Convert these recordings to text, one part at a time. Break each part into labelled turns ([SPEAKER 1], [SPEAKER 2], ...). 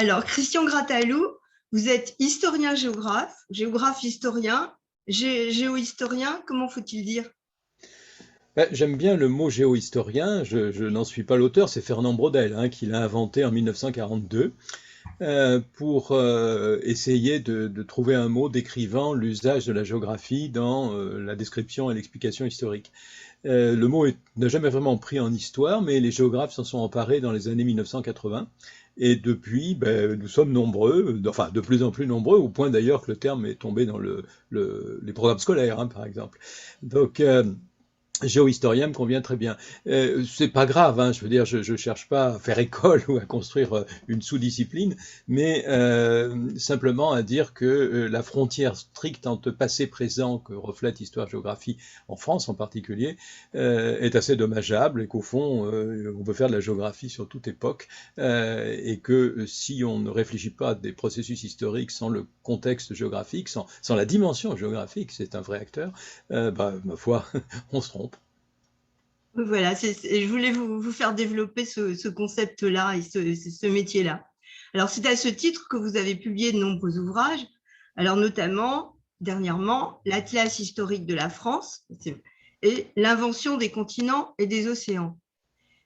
[SPEAKER 1] Alors, Christian Gratalou, vous êtes historien-géographe, géographe-historien, géohistorien, comment faut-il dire?
[SPEAKER 2] J'aime bien le mot géohistorien, je n'en suis pas l'auteur, c'est Fernand Braudel qui l'a inventé en 1942 pour essayer de trouver un mot décrivant l'usage de la géographie dans la description et l'explication historique. Le mot n'a jamais vraiment pris en histoire, mais les géographes s'en sont emparés dans les années 1980. Et depuis, nous sommes nombreux, enfin de plus en plus nombreux, au point d'ailleurs que le terme est tombé dans les programmes scolaires, par exemple. Donc, géohistorien me convient très bien. C'est pas grave, je veux dire, je cherche pas à faire école ou à construire une sous-discipline, mais simplement à dire que la frontière stricte entre passé-présent que reflète histoire-géographie en France en particulier est assez dommageable et qu'au fond, on peut faire de la géographie sur toute époque et que si on ne réfléchit pas à des processus historiques sans le contexte géographique, sans la dimension géographique, c'est un vrai acteur, ma foi, on se trompe.
[SPEAKER 1] Voilà, je voulais vous faire développer ce concept-là et ce métier-là. Alors, c'est à ce titre que vous avez publié de nombreux ouvrages, alors notamment, dernièrement, l'Atlas historique de la France et l'invention des continents et des océans.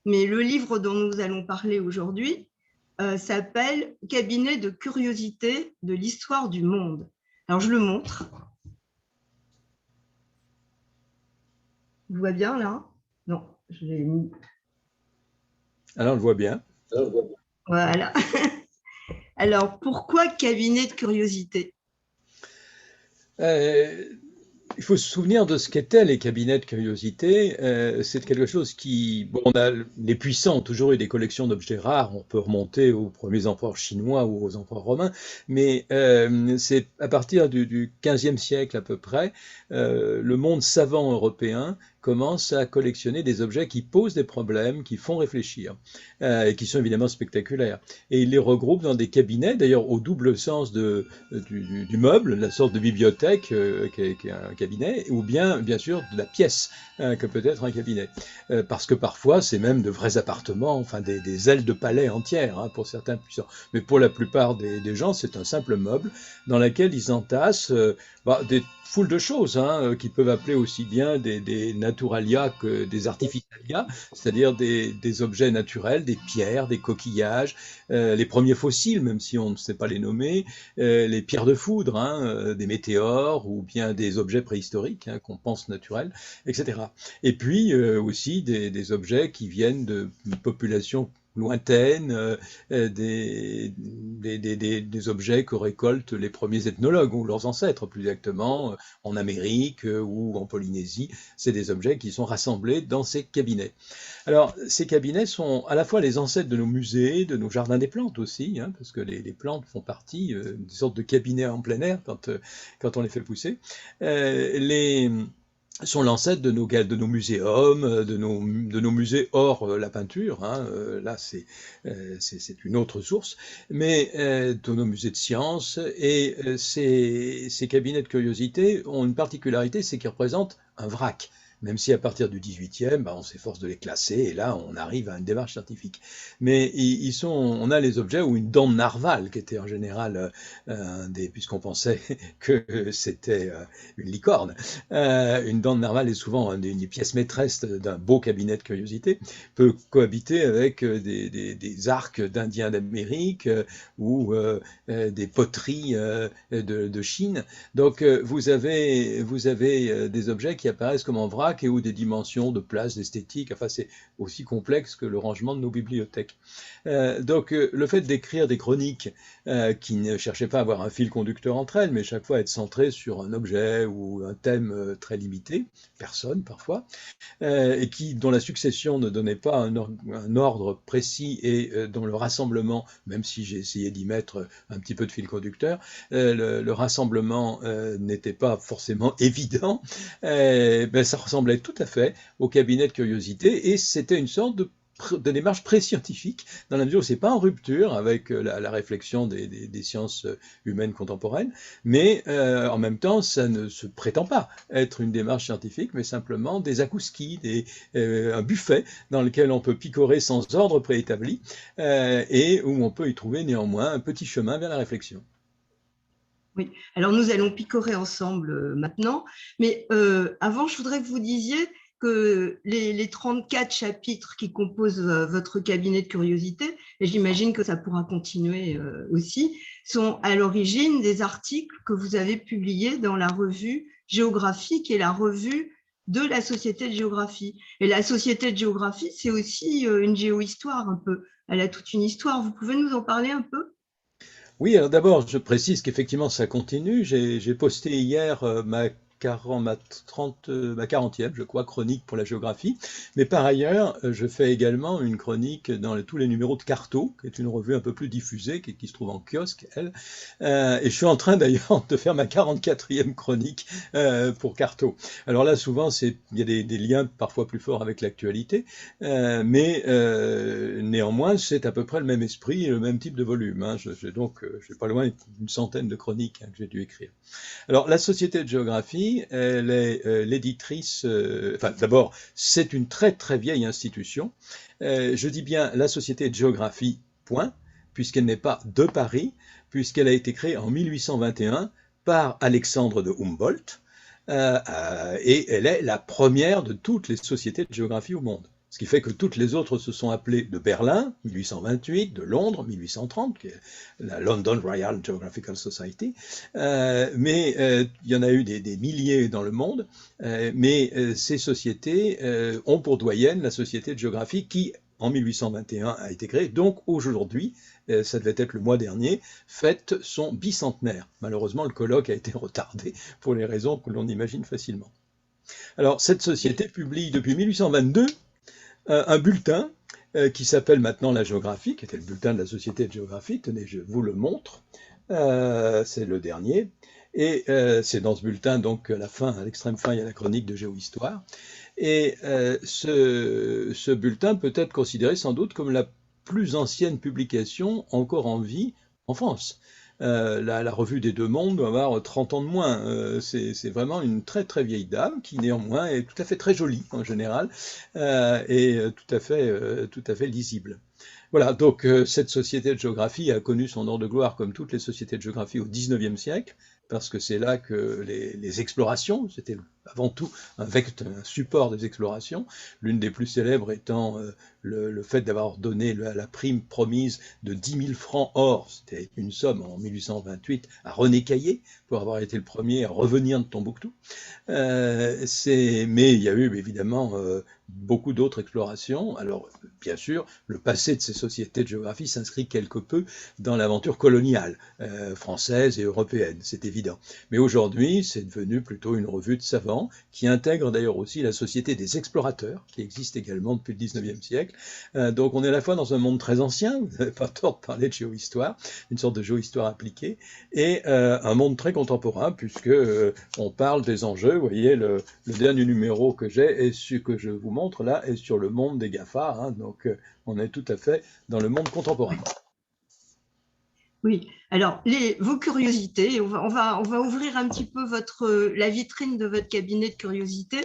[SPEAKER 1] Mais le livre dont nous allons parler aujourd'hui s'appelle Cabinet de curiosité de l'histoire du monde. Alors, je le montre. Vous voyez bien là? Non, je l'ai mis.
[SPEAKER 2] Alors, on le voit bien.
[SPEAKER 1] Voilà. Alors, pourquoi cabinet de curiosité?
[SPEAKER 2] Euh, il faut se souvenir de ce qu'étaient les cabinets de curiosité. C'est quelque chose qui, bon, les puissants ont toujours eu des collections d'objets rares. On peut remonter aux premiers empereurs chinois ou aux empereurs romains, mais c'est à partir du XVe siècle à peu près, le monde savant européen commence à collectionner des objets qui posent des problèmes, qui font réfléchir, et qui sont évidemment spectaculaires. Et il les regroupe dans des cabinets, d'ailleurs au double sens du meuble, la sorte de bibliothèque qui est un cabinet, ou bien sûr de la pièce que peut être un cabinet. Parce que parfois c'est même de vrais appartements, enfin des ailes de palais entières pour certains puissants. Mais pour la plupart des gens, c'est un simple meuble dans lequel ils entassent des foules de choses qui peuvent appeler aussi bien des naturalia que des artificialia, c'est-à-dire des objets naturels, des pierres, des coquillages, les premiers fossiles, même si on ne sait pas les nommer, les pierres de foudre, des météores ou bien des objets préhistoriques qu'on pense naturels, etc. Et puis aussi des objets qui viennent de populations lointaines, des objets que récoltent les premiers ethnologues ou leurs ancêtres, plus exactement, en Amérique ou en Polynésie. C'est des objets qui sont rassemblés dans ces cabinets. Alors, ces cabinets sont à la fois les ancêtres de nos musées, de nos jardins des plantes aussi, parce que les plantes font partie d'une sorte de cabinet en plein air quand on les fait pousser. Les sont l'ancêtre de nos muséums, de nos musées hors la peinture. Là, c'est une autre source, mais de nos musées de sciences. Et ces cabinets de curiosité ont une particularité, c'est qu'ils représentent un vrac. Même si à partir du 18e, on s'efforce de les classer, et là, on arrive à une démarche scientifique. Mais on a les objets ou une dent de narval, qui était en général puisqu'on pensait que c'était une licorne. Une dent de narval est souvent une pièce maîtresse d'un beau cabinet de curiosité, peut cohabiter avec des arcs d'Indiens d'Amérique ou des poteries de Chine. Donc vous avez des objets qui apparaissent comme en vrac et ou des dimensions de place, d'esthétique. Enfin, c'est aussi complexe que le rangement de nos bibliothèques. Donc le fait d'écrire des chroniques qui ne cherchaient pas à avoir un fil conducteur entre elles, mais chaque fois être centré sur un objet ou un thème très limité, personne parfois, et dont la succession ne donnait pas un ordre précis et dont le rassemblement, même si j'ai essayé d'y mettre un petit peu de fil conducteur, le rassemblement n'était pas forcément évident, ça ressemblait tout à fait au cabinet de curiosité et c'était une sorte de de démarche pré-scientifique, dans la mesure où c'est pas en rupture avec la réflexion des sciences humaines contemporaines, mais en même temps, ça ne se prétend pas être une démarche scientifique, mais simplement des acousquis, un buffet dans lequel on peut picorer sans ordre préétabli et où on peut y trouver néanmoins un petit chemin vers la réflexion.
[SPEAKER 1] Oui, alors nous allons picorer ensemble maintenant, mais avant, je voudrais que vous disiez que les 34 chapitres qui composent votre cabinet de curiosité, et j'imagine que ça pourra continuer aussi, sont à l'origine des articles que vous avez publiés dans la revue Géographie, qui est la revue de la Société de géographie. Et la Société de géographie, c'est aussi une géohistoire un peu. Elle a toute une histoire. Vous pouvez nous en parler un peu?
[SPEAKER 2] Oui, alors d'abord, je précise qu'effectivement, ça continue. J'ai posté hier ma 40e, je crois, chronique pour la géographie. Mais par ailleurs, je fais également une chronique dans tous les numéros de Carto, qui est une revue un peu plus diffusée, qui se trouve en kiosque, elle. Et je suis en train d'ailleurs de faire ma 44e chronique pour Carto. Alors là, souvent, il y a des liens parfois plus forts avec l'actualité, mais néanmoins, c'est à peu près le même esprit et le même type de volume. Hein. J'ai pas loin d'une centaine de chroniques que j'ai dû écrire. Alors, la Société de géographie, elle est l'éditrice. Enfin, d'abord, c'est une très très vieille institution. Je dis bien la Société de géographie, point, puisqu'elle n'est pas de Paris, puisqu'elle a été créée en 1821 par Alexandre de Humboldt, et elle est la première de toutes les sociétés de géographie au monde. Ce qui fait que toutes les autres se sont appelées de Berlin, 1828, de Londres, 1830, qui est la London Royal Geographical Society, mais il y en a eu des milliers dans le monde, mais ces sociétés ont pour doyenne la Société de géographie qui, en 1821, a été créée. Donc aujourd'hui, ça devait être le mois dernier, fête son bicentenaire. Malheureusement, le colloque a été retardé pour les raisons que l'on imagine facilement. Alors, cette société publie depuis 1822 un bulletin qui s'appelle maintenant la géographie, qui était le bulletin de la Société de géographie. Tenez, je vous le montre. C'est le dernier. Et c'est dans ce bulletin, donc à la fin, à l'extrême fin, il y a la chronique de géohistoire. Et ce bulletin peut être considéré sans doute comme la plus ancienne publication encore en vie en France. La revue des Deux Mondes doit avoir 30 ans de moins. C'est vraiment une très très vieille dame qui néanmoins est tout à fait très jolie en général et tout à fait lisible. Voilà, donc cette société de géographie a connu son heure de gloire comme toutes les sociétés de géographie au XIXe siècle, parce que c'est là que les explorations, c'était avant tout un support des explorations, l'une des plus célèbres étant le fait d'avoir donné la prime promise de 10 000 francs or, c'était une somme en 1828, à René Caillé, pour avoir été le premier à revenir de Tombouctou. Mais il y a eu évidemment beaucoup d'autres explorations. Alors, bien sûr, le passé de ces sociétés de géographie s'inscrit quelque peu dans l'aventure coloniale française et européenne, c'est évident. Mais aujourd'hui, c'est devenu plutôt une revue de savants qui intègre d'ailleurs aussi la Société des explorateurs, qui existe également depuis le 19e siècle. Donc, on est à la fois dans un monde très ancien, vous n'avez pas tort de parler de géohistoire, une sorte de géohistoire appliquée, et un monde très contemporain, puisque on parle des enjeux. Vous voyez, le dernier numéro que j'ai et que je vous montre là est sur le monde des GAFA, hein, donc on est tout à fait dans le monde contemporain.
[SPEAKER 1] Oui, alors vos curiosités, on va ouvrir un petit peu la vitrine de votre cabinet de curiosité.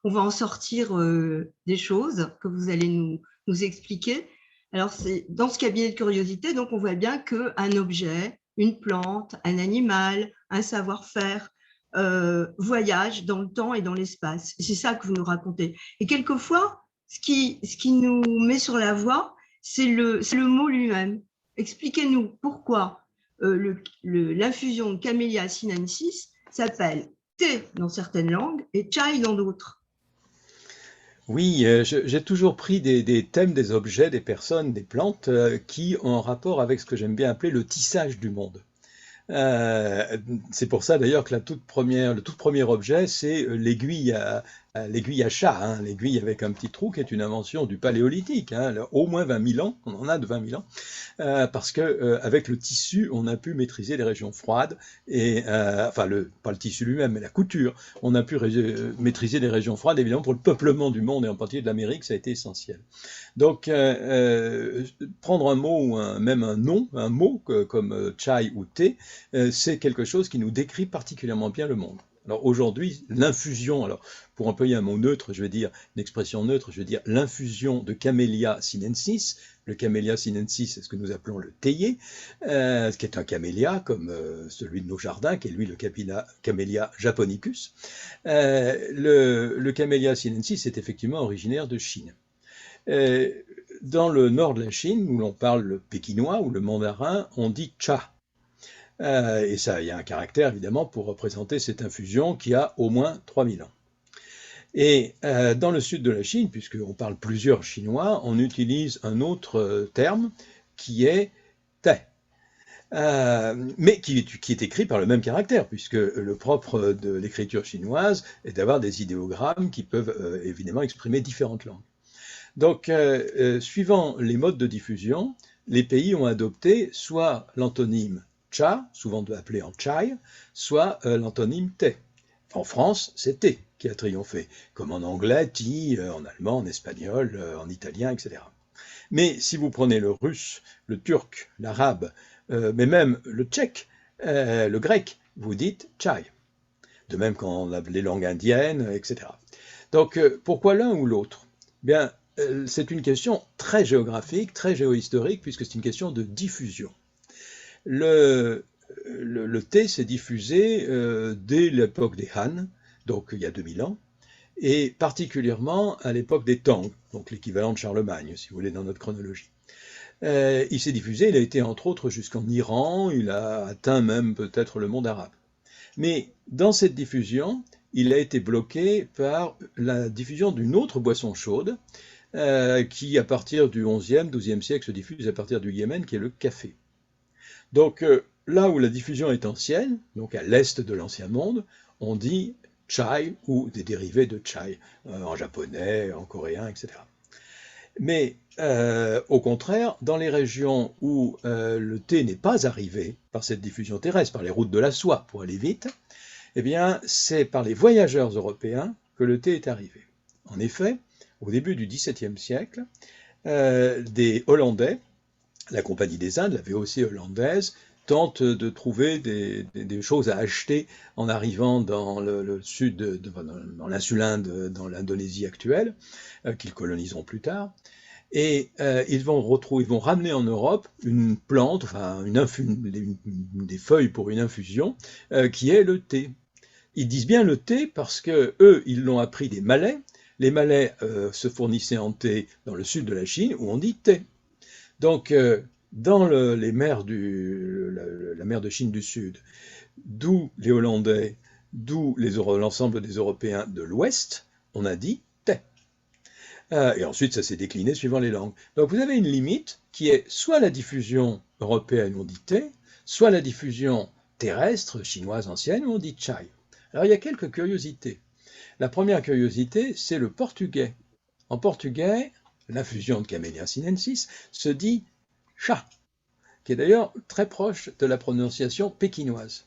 [SPEAKER 1] On va en sortir des choses que vous allez nous expliquer. Alors, dans ce cabinet de curiosité, donc on voit bien qu'un objet, une plante, un animal, un savoir-faire voyage dans le temps et dans l'espace. C'est ça que vous nous racontez. Et quelquefois, ce qui nous met sur la voie, c'est le mot lui-même. Expliquez-nous pourquoi l'infusion de Camellia sinensis s'appelle thé dans certaines langues et chai dans d'autres.
[SPEAKER 2] Oui, j'ai toujours pris des thèmes, des objets, des personnes, des plantes qui ont un rapport avec ce que j'aime bien appeler le tissage du monde. C'est pour ça d'ailleurs que le tout premier objet, c'est l'aiguille l'aiguille à chat, hein, l'aiguille avec un petit trou qui est une invention du paléolithique, hein, au moins 20 000 ans, on en a de 20 000 ans, parce que avec le tissu, on a pu maîtriser les régions froides, et enfin, pas le tissu lui-même, mais la couture, on a pu maîtriser les régions froides, évidemment, pour le peuplement du monde, et en particulier de l'Amérique, ça a été essentiel. Donc, prendre un mot, ou même un nom, un mot comme chai ou thé, c'est quelque chose qui nous décrit particulièrement bien le monde. Alors aujourd'hui, l'infusion, alors pour employer un mot neutre, je vais dire une expression neutre, je vais dire l'infusion de Camellia sinensis. Le Camellia sinensis, c'est ce que nous appelons le théier, qui est un camélia comme celui de nos jardins, qui est lui le Camellia japonicus. Le Camellia sinensis est effectivement originaire de Chine. Dans le nord de la Chine, où l'on parle le pékinois ou le mandarin, on dit cha. Et ça, il y a un caractère évidemment pour représenter cette infusion qui a au moins 3000 ans. Et dans le sud de la Chine, puisqu'on parle plusieurs chinois, on utilise un autre terme qui est thé. Mais qui est écrit par le même caractère, puisque le propre de l'écriture chinoise est d'avoir des idéogrammes qui peuvent évidemment exprimer différentes langues. Donc, suivant les modes de diffusion, les pays ont adopté soit l'antonyme cha, souvent appelé en chai, soit l'antonyme thé. En France, c'est thé qui a triomphé, comme en anglais, tea, en allemand, en espagnol, en italien, etc. Mais si vous prenez le russe, le turc, l'arabe, mais même le tchèque, le grec, vous dites chai. De même qu'en les langues indiennes, etc. Donc, pourquoi l'un ou l'autre? Bien, c'est une question très géographique, très géohistorique, puisque c'est une question de diffusion. Le thé s'est diffusé dès l'époque des Han, donc il y a 2000 ans, et particulièrement à l'époque des Tang, donc l'équivalent de Charlemagne, si vous voulez, dans notre chronologie. Il s'est diffusé, il a été entre autres jusqu'en Iran, il a atteint même peut-être le monde arabe. Mais dans cette diffusion, il a été bloqué par la diffusion d'une autre boisson chaude, qui à partir du XIe, XIIe siècle se diffuse à partir du Yémen, qui est le café. Donc là où la diffusion est ancienne, donc à l'est de l'ancien monde, on dit chai ou des dérivés de chai, en japonais, en coréen, etc. Mais au contraire, dans les régions où le thé n'est pas arrivé par cette diffusion terrestre, par les routes de la soie pour aller vite, eh bien c'est par les voyageurs européens que le thé est arrivé. En effet, au début du XVIIe siècle, des Hollandais, la Compagnie des Indes, la VOC hollandaise, tente de trouver des choses à acheter en arrivant dans le sud, dans l'insule Inde, dans l'Indonésie actuelle, qu'ils coloniseront plus tard. Et ils vont ramener en Europe une plante, enfin des feuilles pour une infusion, qui est le thé. Ils disent bien le thé parce que eux, ils l'ont appris des Malais. Les Malais se fournissaient en thé dans le sud de la Chine, où on dit thé. Donc, dans les mers la mer de Chine du Sud, d'où les Hollandais, d'où l'ensemble des Européens de l'Ouest, on a dit thé. Et ensuite, ça s'est décliné suivant les langues. Donc, vous avez une limite qui est soit la diffusion européenne, où on dit thé, soit la diffusion terrestre, chinoise ancienne, où on dit chai. Alors, il y a quelques curiosités. La première curiosité, c'est le portugais. En portugais, l'infusion de Camellia sinensis se dit cha, qui est d'ailleurs très proche de la prononciation pékinoise.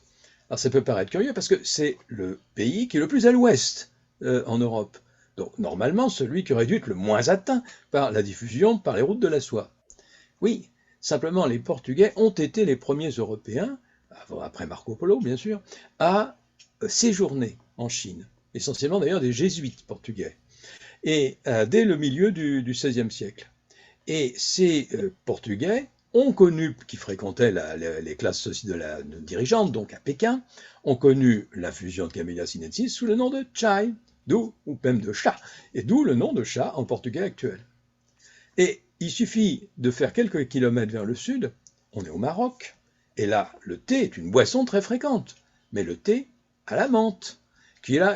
[SPEAKER 2] Alors ça peut paraître curieux parce que c'est le pays qui est le plus à l'ouest en Europe. Donc normalement celui qui aurait dû être le moins atteint par la diffusion par les routes de la soie. Oui, simplement les Portugais ont été les premiers Européens, après Marco Polo bien sûr, à séjourner en Chine. Essentiellement d'ailleurs des jésuites portugais. Et dès le milieu du XVIe siècle. Et ces Portugais ont connu, qui fréquentaient les classes dirigeantes, donc à Pékin, ont connu l'infusion de Camellia sinensis sous le nom de chai, ou même de cha, et d'où le nom de cha en portugais actuel. Et il suffit de faire quelques kilomètres vers le sud, on est au Maroc, et là, le thé est une boisson très fréquente, mais le thé à la menthe, qui est là,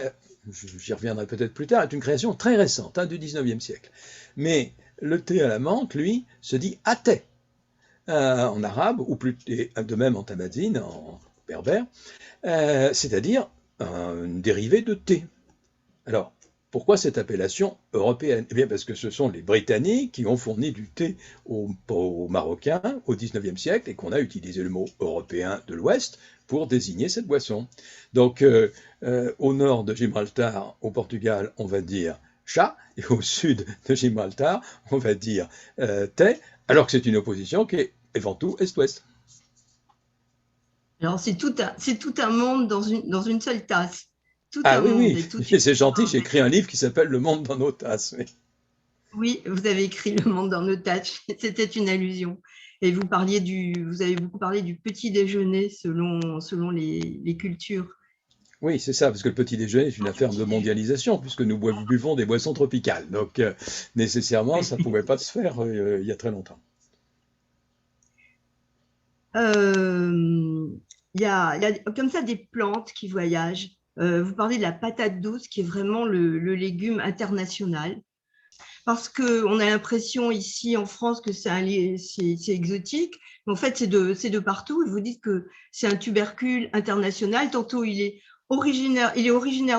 [SPEAKER 2] j'y reviendrai peut-être plus tard, est une création très récente, du XIXe siècle. Mais le thé à la menthe, lui, se dit athé en arabe, ou plus, et de même en tamazine, en berbère, c'est-à-dire une dérivée de thé. Alors, Pourquoi cette appellation européenne? Eh bien parce que ce sont les Britanniques qui ont fourni du thé aux Marocains au XIXe siècle et qu'on a utilisé le mot européen de l'Ouest pour désigner cette boisson. Donc au nord de Gibraltar, au Portugal, on va dire chat, et au sud de Gibraltar, on va dire thé, alors que c'est une opposition qui est avant tout Est-Ouest.
[SPEAKER 1] Alors, c'est tout un monde dans une seule tasse. Tout
[SPEAKER 2] Ah
[SPEAKER 1] un
[SPEAKER 2] oui,
[SPEAKER 1] monde
[SPEAKER 2] oui,
[SPEAKER 1] et toute une
[SPEAKER 2] c'est gentil,
[SPEAKER 1] histoire.
[SPEAKER 2] j'ai écrit un livre qui s'appelle Le monde dans nos tasses. Oui.
[SPEAKER 1] Oui, vous avez écrit Le monde dans nos tâches. C'était une allusion. Et vous avez beaucoup parlé du petit déjeuner selon les cultures.
[SPEAKER 2] Oui, c'est ça, parce que le petit déjeuner est une
[SPEAKER 1] Du
[SPEAKER 2] affaire de
[SPEAKER 1] petit déjeuner.
[SPEAKER 2] mondialisation, puisque nous buvons des boissons tropicales. Donc, nécessairement, ça ne pouvait pas se faire il y a très longtemps.
[SPEAKER 1] Euh, il y a comme ça des plantes qui voyagent. Vous parlez de la patate douce, qui est vraiment le légume international. Parce qu'on a l'impression ici en France que c'est exotique, mais en fait c'est de partout. Vous dites que c'est un tubercule international. Tantôt il est originaire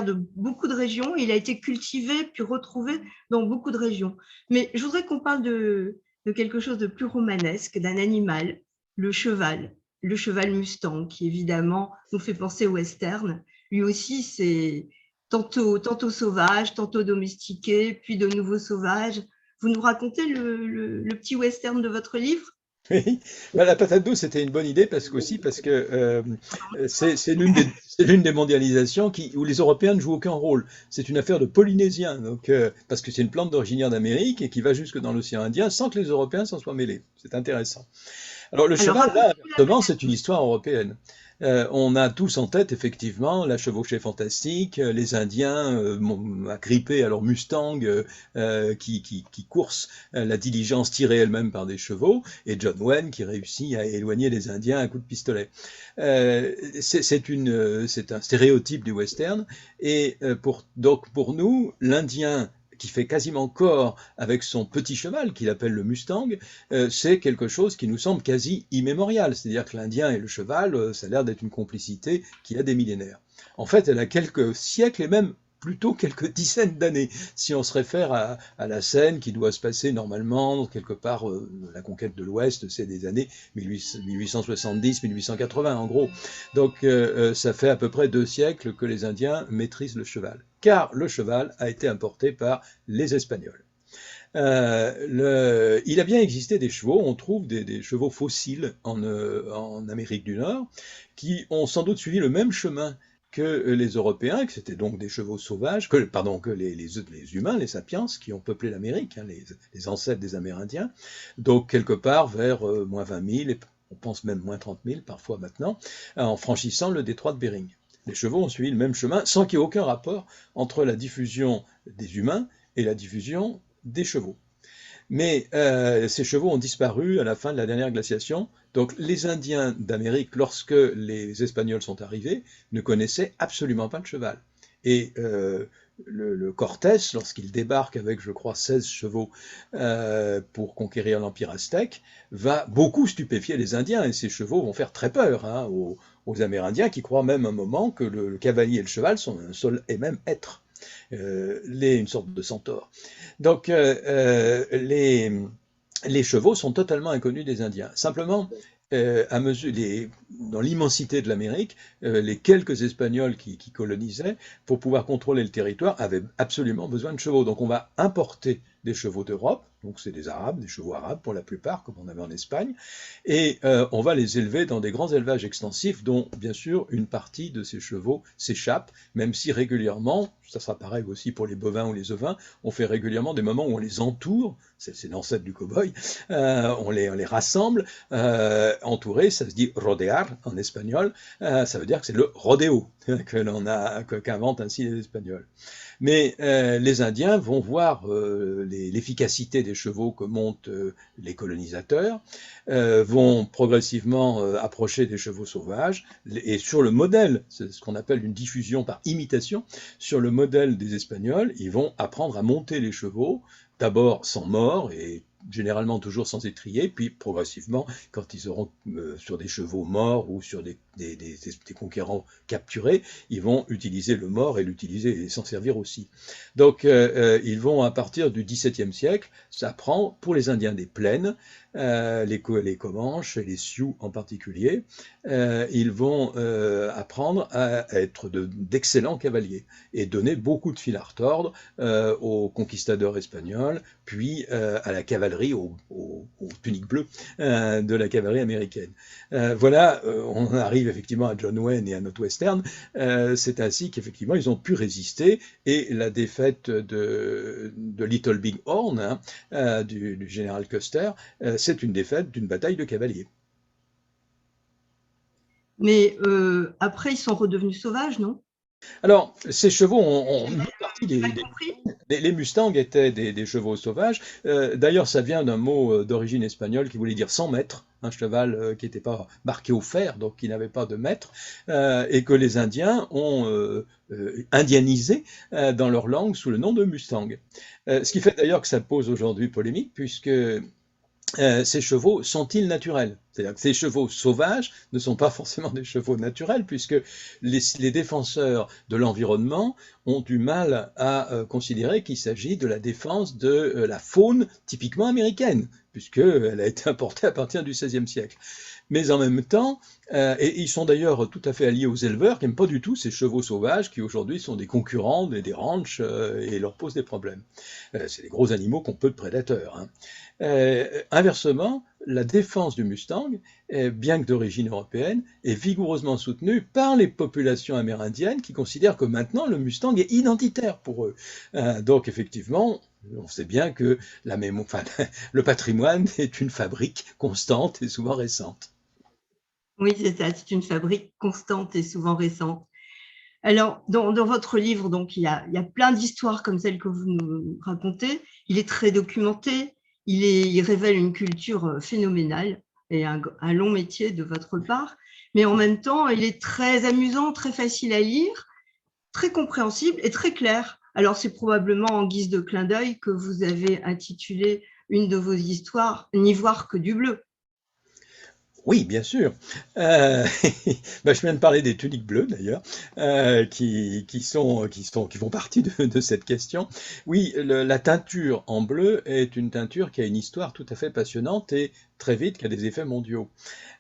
[SPEAKER 1] de beaucoup de régions, il a été cultivé puis retrouvé dans beaucoup de régions. Mais je voudrais qu'on parle de quelque chose de plus romanesque, d'un animal, le le cheval Mustang, qui évidemment nous fait penser au western. Lui aussi, c'est tantôt sauvage, tantôt domestiqué, puis de nouveau sauvage. Vous nous racontez le petit western de votre livre?
[SPEAKER 2] Oui, bah, la patate douce, c'était une bonne idée parce que c'est l'une des mondialisations où les Européens ne jouent aucun rôle. C'est une affaire de Polynésiens, donc, parce que c'est une plante originaire d'Amérique et qui va jusque dans l'océan Indien sans que les Européens s'en soient mêlés. C'est intéressant. Alors le
[SPEAKER 1] Alors,
[SPEAKER 2] cheval, là,
[SPEAKER 1] racontez-nous la
[SPEAKER 2] inversement,
[SPEAKER 1] patate
[SPEAKER 2] c'est une
[SPEAKER 1] douce.
[SPEAKER 2] histoire européenne. On a tous en tête, effectivement, la chevauchée fantastique, les Indiens agrippés à leur Mustang qui coursent la diligence tirée elle-même par des chevaux, et John Wayne qui réussit à éloigner les Indiens à coups de pistolet. C'est un stéréotype du western, et donc pour nous, l'Indien qui fait quasiment corps avec son petit cheval qu'il appelle le Mustang, c'est quelque chose qui nous semble quasi immémorial. C'est-à-dire que l'Indien et le cheval, ça a l'air d'être une complicité qui a des millénaires. En fait, elle a quelques siècles et même plutôt quelques dizaines d'années, si on se réfère à la scène qui doit se passer normalement quelque part, la conquête de l'Ouest, c'est des années 1870-1880 en gros. Donc ça fait à peu près 2 siècles que les Indiens maîtrisent le cheval, car le cheval a été importé par les Espagnols. Il a bien existé des chevaux, on trouve des chevaux fossiles en Amérique du Nord, qui ont sans doute suivi le même chemin que les Européens, que c'était donc des chevaux sauvages, que les humains, les sapiens, qui ont peuplé l'Amérique, hein, les ancêtres des Amérindiens, donc quelque part vers moins 20 000, et on pense même moins 30 000 parfois maintenant, en franchissant le détroit de Bering. Les chevaux ont suivi le même chemin sans qu'il y ait aucun rapport entre la diffusion des humains et la diffusion des chevaux. Mais ces chevaux ont disparu à la fin de la dernière glaciation. Donc les Indiens d'Amérique, lorsque les Espagnols sont arrivés, ne connaissaient absolument pas le cheval. Et le Cortés, lorsqu'il débarque avec, je crois, 16 chevaux pour conquérir l'Empire aztèque, va beaucoup stupéfier les Indiens. Et ces chevaux vont faire très peur aux Amérindiens qui croient même un moment que le cavalier et le cheval sont un seul et même être. Une sorte de centaure. Donc les chevaux sont totalement inconnus des Indiens. Simplement, dans l'immensité de l'Amérique, les quelques Espagnols qui colonisaient, pour pouvoir contrôler le territoire, avaient absolument besoin de chevaux. Donc on va importer des chevaux d'Europe, donc c'est des Arabes, des chevaux arabes pour la plupart, comme on avait en Espagne, et on va les élever dans des grands élevages extensifs, dont bien sûr une partie de ces chevaux s'échappe, même si régulièrement, ça sera pareil aussi pour les bovins ou les ovins, on fait régulièrement des moments où on les entoure, c'est l'ancêtre du cow-boy, on les rassemble, entourés, ça se dit rodear en espagnol, ça veut dire que c'est le rodéo qu'inventent ainsi les Espagnols. Mais les Indiens vont voir l'efficacité des chevaux que montent les colonisateurs, vont progressivement approcher des chevaux sauvages, et sur le modèle, c'est ce qu'on appelle une diffusion par imitation, sur le modèle des Espagnols, ils vont apprendre à monter les chevaux, d'abord sans mort, et généralement toujours sans étrier, puis progressivement, quand ils auront sur des chevaux morts ou sur des conquérants capturés, ils vont utiliser le mort et l'utiliser et s'en servir aussi. Donc ils vont à partir du XVIIe siècle, ça prend pour les Indiens des plaines, les Comanches et les Sioux en particulier, ils vont apprendre à être d'excellents cavaliers et donner beaucoup de fil à retordre aux conquistadors espagnols, puis à la cavalerie, aux tuniques bleues de la cavalerie américaine. Voilà, on arrive effectivement à John Wayne et à notre western. C'est ainsi qu'effectivement ils ont pu résister, et la défaite de Little Big Horn, du général Custer, c'est une défaite d'une bataille de cavaliers.
[SPEAKER 1] Mais après, ils sont redevenus sauvages, non?
[SPEAKER 2] Alors, ces chevaux ont une partie
[SPEAKER 1] J'ai mal compris.
[SPEAKER 2] les Mustangs étaient des chevaux sauvages. D'ailleurs, ça vient d'un mot d'origine espagnole qui voulait dire sans maître, un cheval qui n'était pas marqué au fer, donc qui n'avait pas de maître, et que les Indiens ont indianisé dans leur langue sous le nom de Mustang. Ce qui fait d'ailleurs que ça pose aujourd'hui polémique, puisque ces chevaux sont-ils naturels? C'est-à-dire que ces chevaux sauvages ne sont pas forcément des chevaux naturels, puisque les défenseurs de l'environnement ont du mal à considérer qu'il s'agit de la défense de la faune typiquement américaine, puisqu'elle a été importée à partir du XVIe siècle. Mais en même temps, et ils sont d'ailleurs tout à fait alliés aux éleveurs qui n'aiment pas du tout ces chevaux sauvages qui aujourd'hui sont des concurrents des ranchs et leur posent des problèmes. C'est des gros animaux qui ont peu de prédateurs, hein. Inversement, la défense du Mustang, bien que d'origine européenne, est vigoureusement soutenue par les populations amérindiennes qui considèrent que maintenant le Mustang est identitaire pour eux. Donc effectivement, on sait bien que le patrimoine est une fabrique constante et souvent récente.
[SPEAKER 1] Oui, c'est ça, c'est une fabrique constante et souvent récente. Alors, dans votre livre, donc, il y a plein d'histoires comme celles que vous nous racontez. Il est très documenté, il révèle une culture phénoménale et un long métier de votre part, mais en même temps, il est très amusant, très facile à lire, très compréhensible et très clair. Alors, c'est probablement en guise de clin d'œil que vous avez intitulé une de vos histoires « N'y voir que du bleu ».
[SPEAKER 2] Oui, bien sûr. Je viens de parler des tuniques bleues d'ailleurs, qui font partie de cette question. Oui, la teinture en bleu est une teinture qui a une histoire tout à fait passionnante et très vite qui a des effets mondiaux.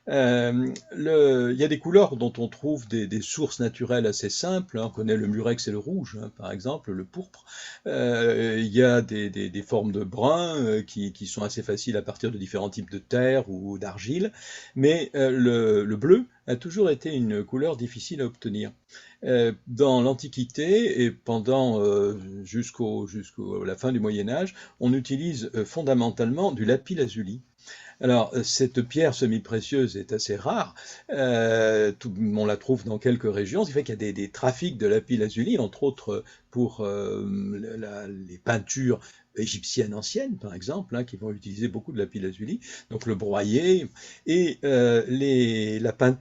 [SPEAKER 2] Il y a des couleurs dont on trouve des sources naturelles assez simples, hein. On connaît le murex et le rouge, hein, par exemple, le pourpre. Il y a des formes de brun qui sont assez faciles à partir de différents types de terre ou d'argile, mais le bleu a toujours été une couleur difficile à obtenir. Dans l'Antiquité et pendant jusqu'à la fin du Moyen Âge, on utilise fondamentalement du lapis-lazuli. Alors, cette pierre semi-précieuse est assez rare, on la trouve dans quelques régions, ce qui fait qu'il y a des trafics de lapis-lazuli, entre autres pour les peintures égyptiennes anciennes, par exemple, hein, qui vont utiliser beaucoup de lapis-lazuli, donc le broyer, et notre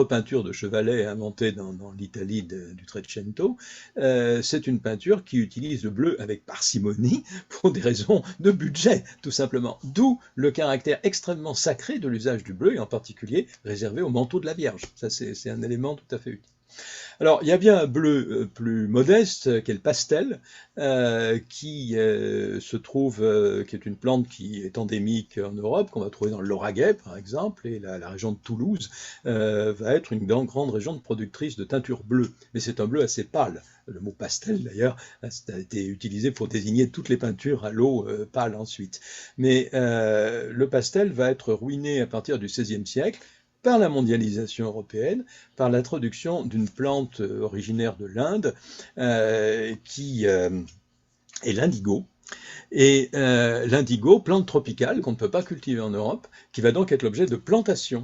[SPEAKER 2] peinture de chevalet inventée dans l'Italie du Trecento, c'est une peinture qui utilise le bleu avec parcimonie pour des raisons de budget, tout simplement. D'où le caractère extrêmement sacré de l'usage du bleu, et en particulier réservé au manteau de la Vierge. Ça, c'est un élément tout à fait utile. Alors, il y a bien un bleu plus modeste, qui est le pastel, qui se trouve, qui est une plante qui est endémique en Europe, qu'on va trouver dans le Lauragais, par exemple, et la région de Toulouse va être une grande région de productrice de teinture bleue. Mais c'est un bleu assez pâle. Le mot pastel, d'ailleurs, a été utilisé pour désigner toutes les peintures à l'eau pâle ensuite. Mais le pastel va être ruiné à partir du XVIe siècle, par la mondialisation européenne, par l'introduction d'une plante originaire de l'Inde qui est l'indigo. Et l'indigo, plante tropicale qu'on ne peut pas cultiver en Europe, qui va donc être l'objet de plantations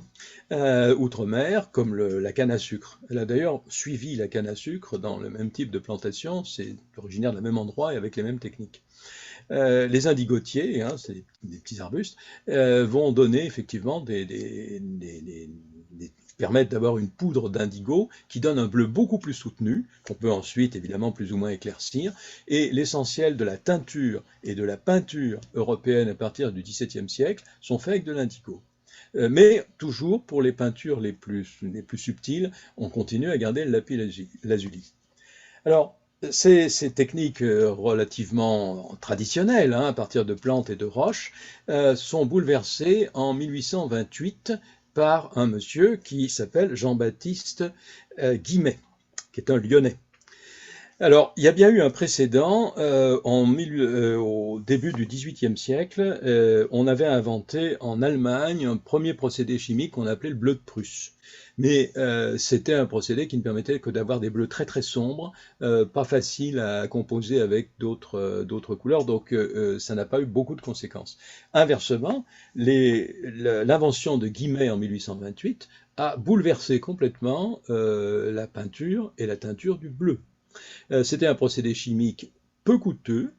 [SPEAKER 2] outre-mer, comme la canne à sucre. Elle a d'ailleurs suivi la canne à sucre dans le même type de plantation, c'est originaire d'un même endroit et avec les mêmes techniques. les indigotiers, hein, c'est des petits arbustes, vont donner effectivement permettent d'avoir une poudre d'indigo qui donne un bleu beaucoup plus soutenu, qu'on peut ensuite évidemment plus ou moins éclaircir, et l'essentiel de la teinture et de la peinture européenne à partir du XVIIe siècle sont faits avec de l'indigo. Mais toujours pour les peintures les plus subtiles, on continue à garder le lapis-lazuli. Alors, ces techniques relativement traditionnelles, hein, à partir de plantes et de roches, sont bouleversées en 1828 par un monsieur qui s'appelle Jean-Baptiste Guimet, qui est un Lyonnais. Alors, il y a bien eu un précédent. Au début du XVIIIe siècle, on avait inventé en Allemagne un premier procédé chimique qu'on appelait le bleu de Prusse. Mais c'était un procédé qui ne permettait que d'avoir des bleus très très sombres, pas faciles à composer avec d'autres couleurs, donc ça n'a pas eu beaucoup de conséquences. Inversement, l'invention de Guimet en 1828 a bouleversé complètement la peinture et la teinture du bleu. C'était un procédé chimique peu coûteux,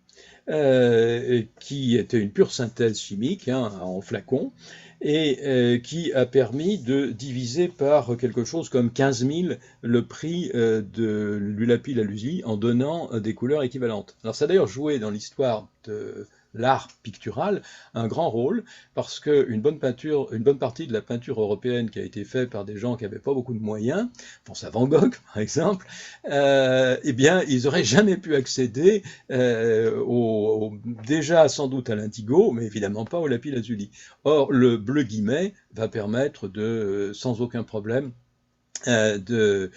[SPEAKER 2] qui était une pure synthèse chimique, hein, en flacon, et qui a permis de diviser par quelque chose comme 15 000 le prix du lapis-lazuli en donnant des couleurs équivalentes. Alors ça a d'ailleurs joué dans l'histoire de l'art pictural un grand rôle, parce qu'une bonne partie de la peinture européenne qui a été faite par des gens qui n'avaient pas beaucoup de moyens, pense à Van Gogh par exemple, eh bien ils n'auraient jamais pu accéder déjà sans doute à l'indigo, mais évidemment pas au lapis-lazuli. Or le bleu Guimet va permettre de, sans aucun problème, de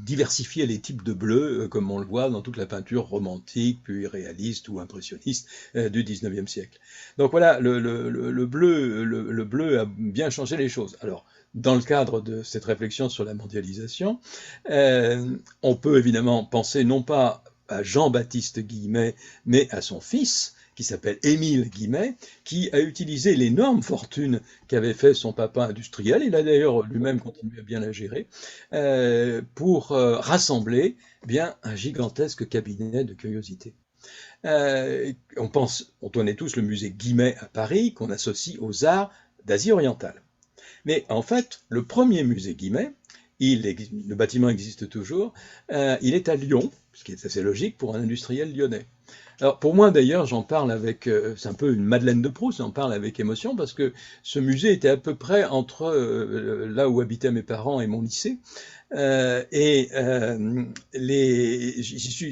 [SPEAKER 2] diversifier les types de bleus, comme on le voit dans toute la peinture romantique, puis réaliste ou impressionniste du XIXe siècle. Donc voilà, le bleu a bien changé les choses. Alors, dans le cadre de cette réflexion sur la mondialisation, on peut évidemment penser non pas à Jean-Baptiste Guimet, mais à son fils, qui s'appelle Émile Guimet, qui a utilisé l'énorme fortune qu'avait fait son papa industriel, il a d'ailleurs lui-même continué à bien la gérer, pour rassembler bien un gigantesque cabinet de curiosités. On connaît tous le musée Guimet à Paris, qu'on associe aux arts d'Asie orientale. Mais en fait, le premier musée Guimet, le bâtiment existe toujours, il est à Lyon, ce qui est assez logique pour un industriel lyonnais. Alors pour moi d'ailleurs, j'en parle avec, c'est un peu une Madeleine de Proust, j'en parle avec émotion parce que ce musée était à peu près entre là où habitaient mes parents et mon lycée. Ce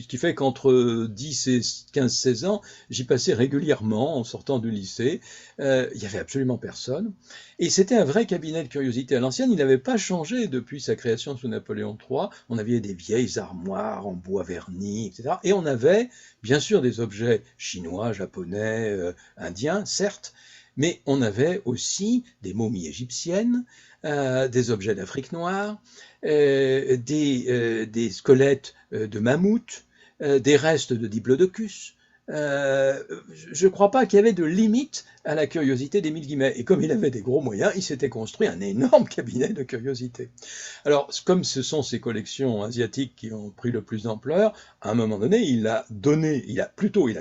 [SPEAKER 2] qui fait qu'entre 10 et 15-16 ans, j'y passais régulièrement en sortant du lycée. Il y avait absolument personne. Et c'était un vrai cabinet de curiosité à l'ancienne. Il n'avait pas changé depuis sa création sous Napoléon III. On avait des vieilles armoires en bois verni, etc. Et on avait, bien sûr, des objets chinois, japonais, indiens, certes, mais on avait aussi des momies égyptiennes, des objets d'Afrique noire, des squelettes de mammouths, des restes de diplodocus. Je ne crois pas qu'il y avait de limite à la curiosité d'Émile Guimet. Et comme il avait des gros moyens, il s'était construit un énorme cabinet de curiosité. Alors, comme ce sont ces collections asiatiques qui ont pris le plus d'ampleur, à un moment donné, il a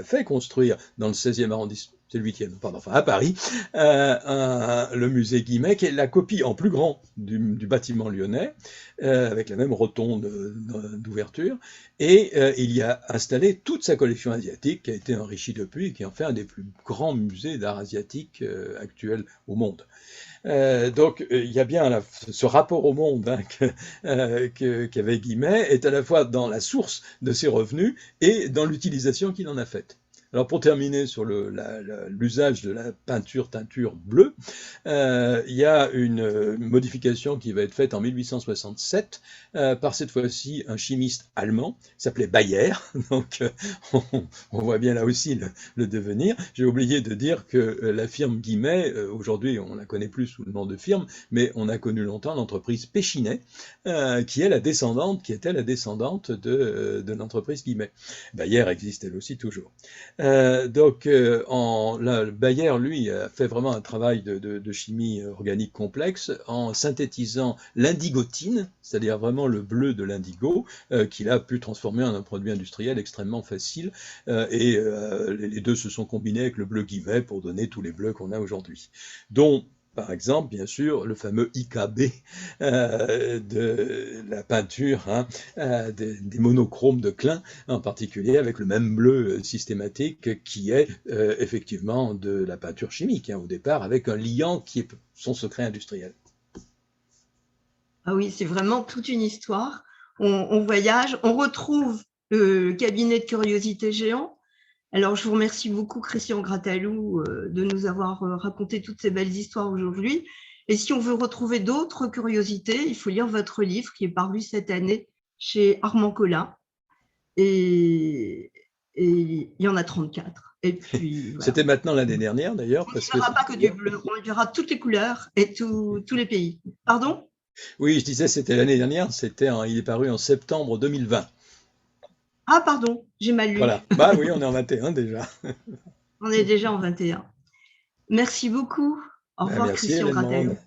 [SPEAKER 2] fait construire dans le 16e arrondissement, c'est le 8e, pardon, enfin à Paris, le musée Guimet, qui est la copie en plus grand du bâtiment lyonnais, avec la même rotonde d'ouverture, et il y a installé toute sa collection asiatique, qui a été enrichie depuis, et qui en fait un des plus grands musées d'art asiatique actuels au monde. Donc il y a bien ce rapport au monde, hein, qu'avait Guimet, est à la fois dans la source de ses revenus et dans l'utilisation qu'il en a faite. Alors pour terminer sur l'usage de la teinture bleue, il y a une modification qui va être faite en 1867 par cette fois-ci un chimiste allemand, qui s'appelait Bayer, donc on voit bien là aussi le devenir. J'ai oublié de dire que la firme Guimet, aujourd'hui on la connaît plus sous le nom de firme, mais on a connu longtemps l'entreprise Péchinet, qui était la descendante de l'entreprise Guimet. Bayer existe elle aussi toujours. Bayer, lui, a fait vraiment un travail de chimie organique complexe en synthétisant l'indigotine, c'est-à-dire vraiment le bleu de l'indigo, qu'il a pu transformer en un produit industriel extrêmement facile. Les deux se sont combinés avec le bleu Guivet pour donner tous les bleus qu'on a aujourd'hui, dont par exemple, bien sûr, le fameux IKB de la peinture, hein, des monochromes de Klein, en particulier avec le même bleu systématique qui est effectivement de la peinture chimique, hein, au départ, avec un liant qui est son secret industriel.
[SPEAKER 1] Ah oui, c'est vraiment toute une histoire. On voyage, on retrouve le cabinet de curiosité géant. Alors, je vous remercie beaucoup, Christian Grattalou, de nous avoir raconté toutes ces belles histoires aujourd'hui. Et si on veut retrouver d'autres curiosités, il faut lire votre livre qui est paru cette année chez Armand Collin. Et il y en a 34. Et puis, voilà.
[SPEAKER 2] C'était maintenant l'année dernière, d'ailleurs.
[SPEAKER 1] On ne verra pas que du bleu, on verra toutes les couleurs et tous les pays. Pardon ?
[SPEAKER 2] Oui, je disais, c'était l'année dernière, il est paru en septembre 2020.
[SPEAKER 1] Ah, pardon, j'ai mal lu.
[SPEAKER 2] Voilà, bah oui, on est en 21 déjà.
[SPEAKER 1] On est déjà en 21. Merci beaucoup. Au revoir,
[SPEAKER 2] Merci,
[SPEAKER 1] Christian Grattalou.